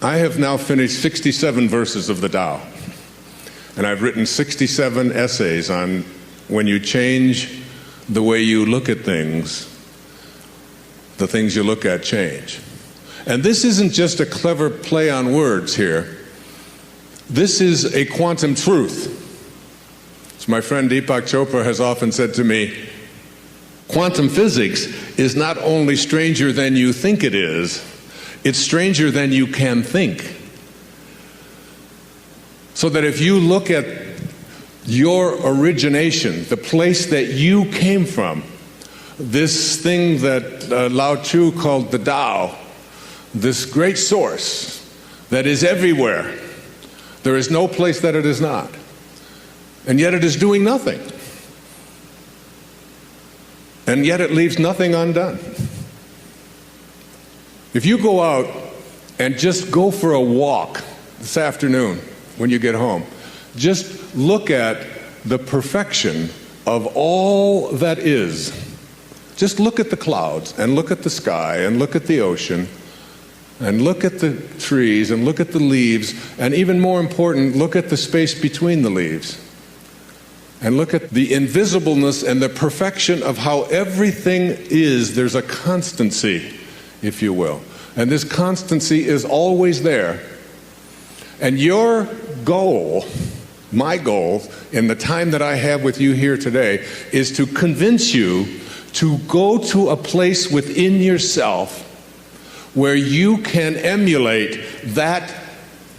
I have now finished 67 verses of the Tao, and I've written 67 essays on when you change the way you look at things, the things you look at change. And this isn't just a clever play on words here. This is a quantum truth. As my friend Deepak Chopra has often said to me, quantum physics is not only stranger than you think it is, it's stranger than you can think. So that if you look at your origination, the place that you came from, this thing that Lao Tzu called the Tao, this great source that is everywhere, there is no place that it is not. And yet it is doing nothing. And yet it leaves nothing undone. If you go out and just go for a walk this afternoon when you get home, just look at the perfection of all that is. Just look at the clouds and look at the sky and look at the ocean and look at the trees and look at the leaves, and even more important, look at the space between the leaves. And look at the invisibleness and the perfection of how everything is. There's a constancy, if you will. And this constancy is always there. And your goal, my goal, in the time that I have with you here today, is to convince you to go to a place within yourself where you can emulate that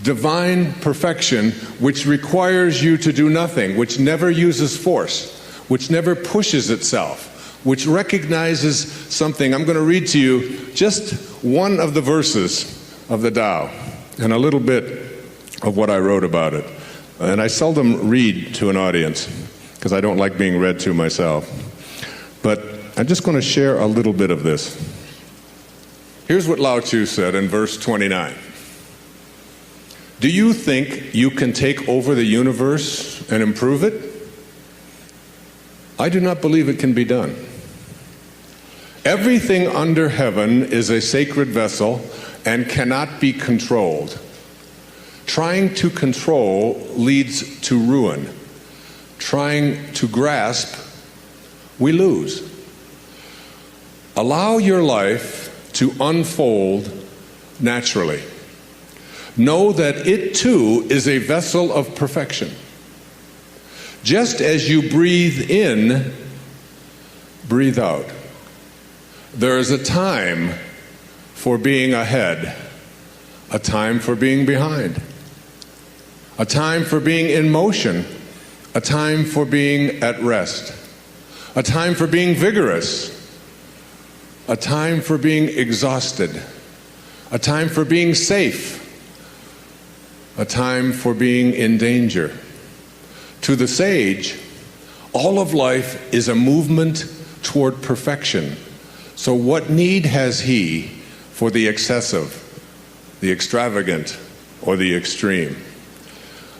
divine perfection, which requires you to do nothing, which never uses force, which never pushes itself, which recognizes something. I'm going to read to you just one of the verses of the Tao and a little bit of what I wrote about it. And I seldom read to an audience because I don't like being read to myself. But I'm just going to share a little bit of this. Here's what Lao Tzu said in verse 29. Do you think you can take over the universe and improve it? I do not believe it can be done. Everything under heaven is a sacred vessel and cannot be controlled. Trying to control leads to ruin. Trying to grasp, we lose. Allow your life to unfold naturally. Know that it too is a vessel of perfection. Just as you breathe in, breathe out. There is a time for being ahead, a time for being behind, a time for being in motion, a time for being at rest, a time for being vigorous, a time for being exhausted, a time for being safe, a time for being in danger. To the sage, all of life is a movement toward perfection. So what need has he for the excessive, the extravagant, or the extreme?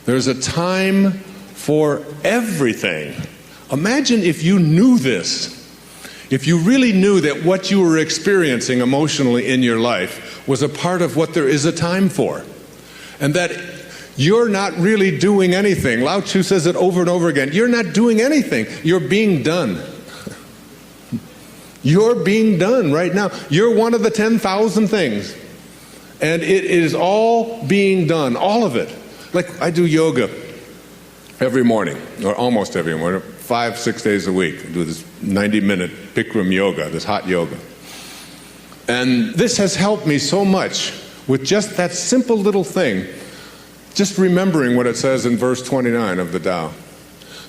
There's a time for everything. Imagine if you knew this. If you really knew that what you were experiencing emotionally in your life was a part of what there is a time for. And that you're not really doing anything. Lao Tzu says it over and over again. You're not doing anything. You're being done. You're being done right now. You're one of the 10,000 things. And it is all being done, all of it. Like I do yoga every morning, or almost every morning, 5-6 days a week. I do this 90-minute Bikram yoga, this hot yoga. And this has helped me so much with just that simple little thing. Just remembering what it says in verse 29 of the Tao,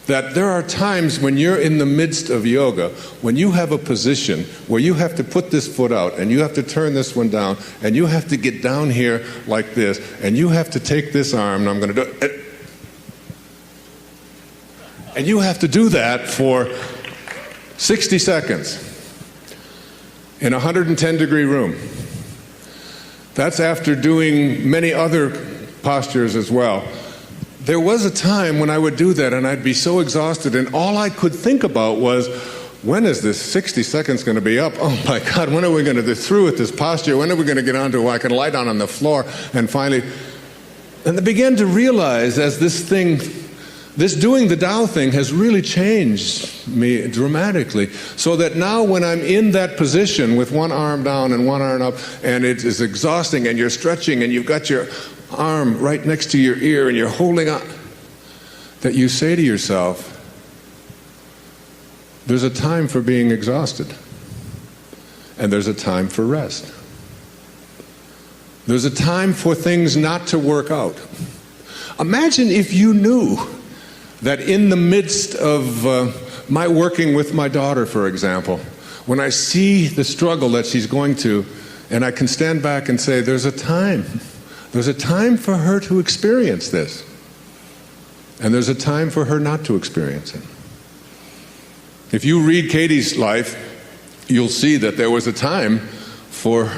that there are times when you're in the midst of yoga, when you have a position where you have to put this foot out and you have to turn this one down and you have to get down here like this and you have to take this arm and I'm going to do it. And you have to do that for 60 seconds in a 110-degree room. That's after doing many other postures as well. There was a time when I would do that and I'd be so exhausted and all I could think about was, when is this 60 seconds going to be up? Oh my God, when are we going to be through with this posture? When are we going to get on to where I can lie down on the floor? And finally, and they began to realize as this doing the Tao thing has really changed me dramatically, so that now when I'm in that position with one arm down and one arm up, and it is exhausting, and you're stretching, and you've got your arm right next to your ear, and you're holding on, that you say to yourself, there's a time for being exhausted, and there's a time for rest. There's a time for things not to work out. Imagine if you knew that in the midst of my working with my daughter, for example, when I see the struggle that she's going to, and I can stand back and say, there's a time for her to experience this, and there's a time for her not to experience it. If you read Katie's life, you'll see that there was a time for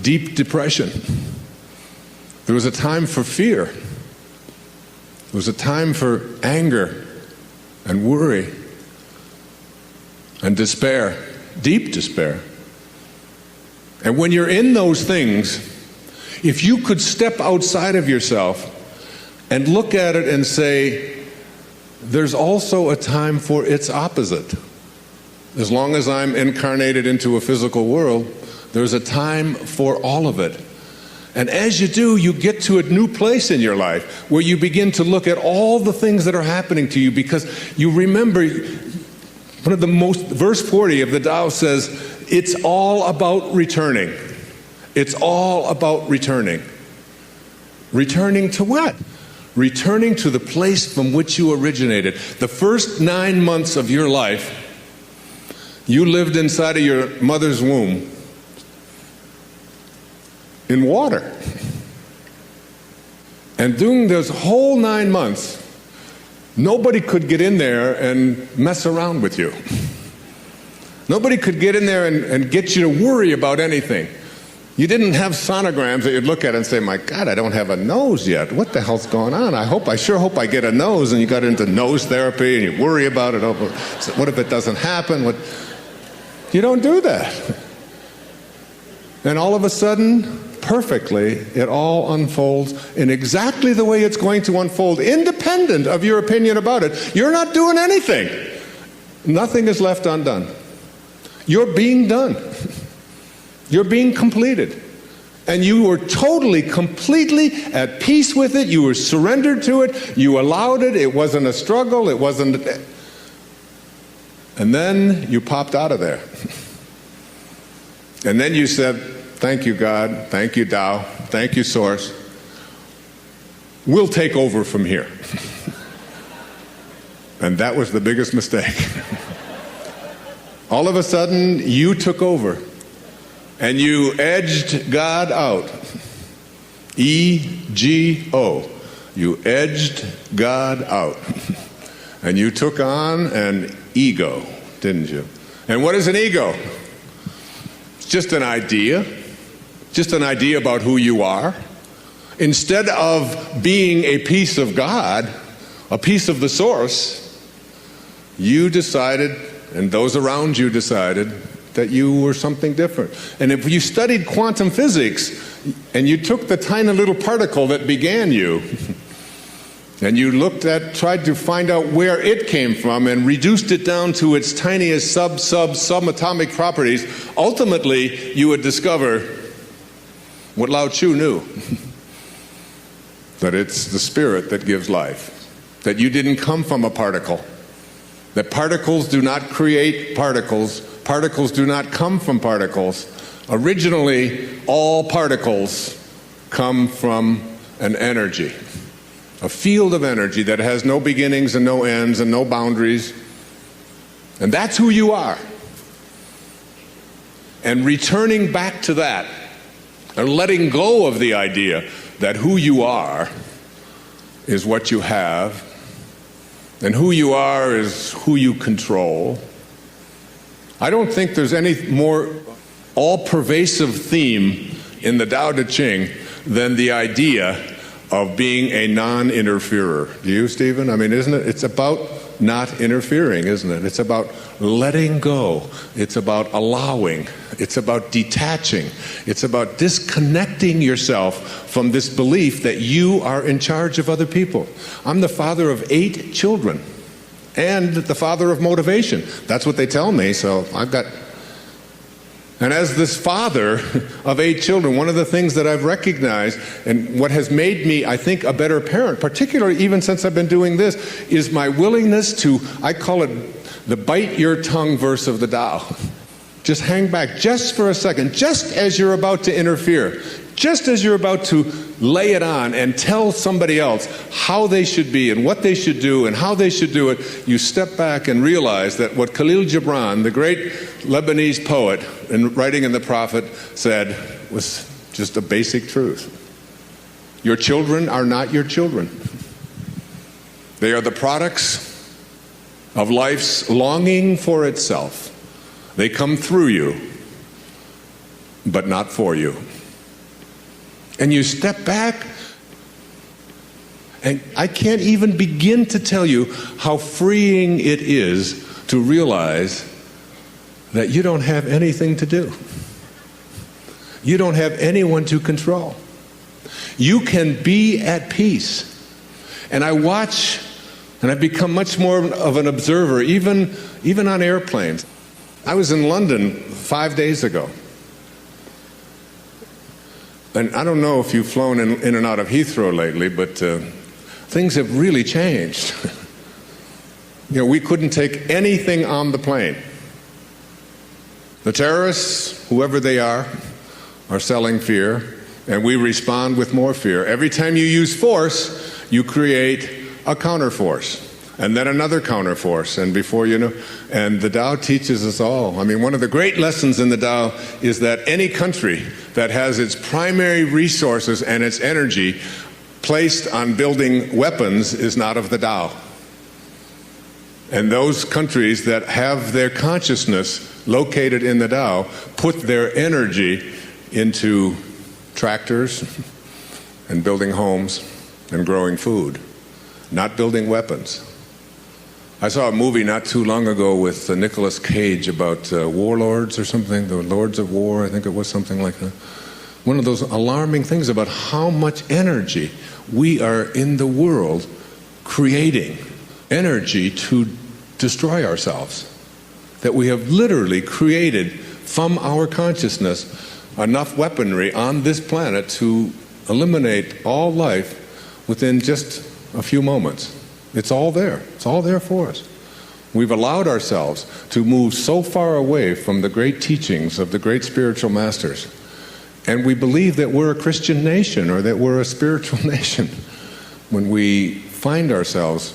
deep depression. There was a time for fear. There was a time for anger and worry and despair, deep despair. And when you're in those things, if you could step outside of yourself and look at it and say, there's also a time for its opposite. As long as I'm incarnated into a physical world, there's a time for all of it. And as you do, you get to a new place in your life where you begin to look at all the things that are happening to you, because you remember verse 40 of the Tao says, it's all about returning. It's all about returning. Returning to what? Returning to the place from which you originated. The first 9 months of your life, you lived inside of your mother's womb in water. And during those whole 9 months, nobody could get in there and mess around with you. Nobody could get in there and get you to worry about anything. You didn't have sonograms that you'd look at and say, my God, I don't have a nose yet. What the hell's going on? I sure hope I get a nose. And you got into nose therapy and you worry about it. Oh, what if it doesn't happen? You don't do that. And all of a sudden, perfectly, it all unfolds in exactly the way it's going to unfold, independent of your opinion about it. You're not doing anything. Nothing is left undone. You're being done. You're being completed. And you were totally, completely at peace with it. You were surrendered to it. You allowed it. It wasn't a struggle. It wasn't... And then you popped out of there. And then you said, thank you, God. Thank you, Tao. Thank you, Source. We'll take over from here. And that was the biggest mistake. All of a sudden, you took over. And you edged God out. E-G-O. You edged God out. And you took on an ego, didn't you? And what is an ego? It's just an idea. Just an idea about who you are. Instead of being a piece of God, a piece of the Source, you decided, and those around you decided, that you were something different. And if you studied quantum physics, and you took the tiny little particle that began you, and you tried to find out where it came from and reduced it down to its tiniest subatomic properties, ultimately you would discover what Lao Tzu knew, that it's the spirit that gives life, that you didn't come from a particle, that particles do not create particles, particles do not come from particles. Originally, all particles come from an energy, a field of energy that has no beginnings and no ends and no boundaries. And that's who you are. And returning back to that, and letting go of the idea that who you are is what you have, and who you are is who you control. I don't think there's any more all-pervasive theme in the Tao Te Ching than the idea of being a non-interferer. Do you, Stephen? I mean, isn't it? It's about not interfering, isn't it? It's about letting go. It's about allowing. It's about detaching. It's about disconnecting yourself from this belief that you are in charge of other people. I'm the father of 8 children and the father of motivation. That's what they tell me, so I've got... And as this father of 8 children, one of the things that I've recognized and what has made me, I think, a better parent, particularly even since I've been doing this, is my willingness to, I call it the bite your tongue verse of the Tao. Just hang back just for a second, just as you're about to interfere, just as you're about to lay it on and tell somebody else how they should be and what they should do and how they should do it, you step back and realize that what Khalil Gibran, the great Lebanese poet, in writing in the Prophet, said was just a basic truth. Your children are not your children. They are the products of life's longing for itself. They come through you, but not for you. And you step back, and I can't even begin to tell you how freeing it is to realize that you don't have anything to do. You don't have anyone to control. You can be at peace. And I watch, and I've become much more of an observer, even on airplanes. I was in London 5 days ago. And I don't know if you've flown in and out of Heathrow lately, but things have really changed. We couldn't take anything on the plane. The terrorists, whoever they are selling fear, and we respond with more fear. Every time you use force, you create a counterforce, and then another counterforce, and before you know, and the Tao teaches us all. I mean, one of the great lessons in the Tao is that any country that has its primary resources and its energy placed on building weapons is not of the Tao. And those countries that have their consciousness located in the Tao put their energy into tractors and building homes and growing food, not building weapons. I saw a movie not too long ago with Nicolas Cage about warlords or something, the Lords of War, I think it was something like that. One of those alarming things about how much energy we are in the world creating, energy to destroy ourselves. That we have literally created from our consciousness enough weaponry on this planet to eliminate all life within just a few moments. It's all there. It's all there for us. We've allowed ourselves to move so far away from the great teachings of the great spiritual masters. And we believe that we're a Christian nation or that we're a spiritual nation when we find ourselves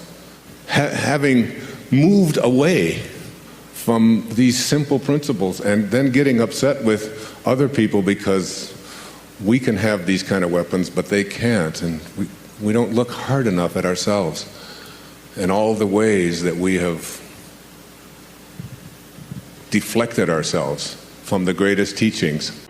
having moved away from these simple principles and then getting upset with other people because we can have these kind of weapons, but they can't. And we don't look hard enough at ourselves and all the ways that we have deflected ourselves from the greatest teachings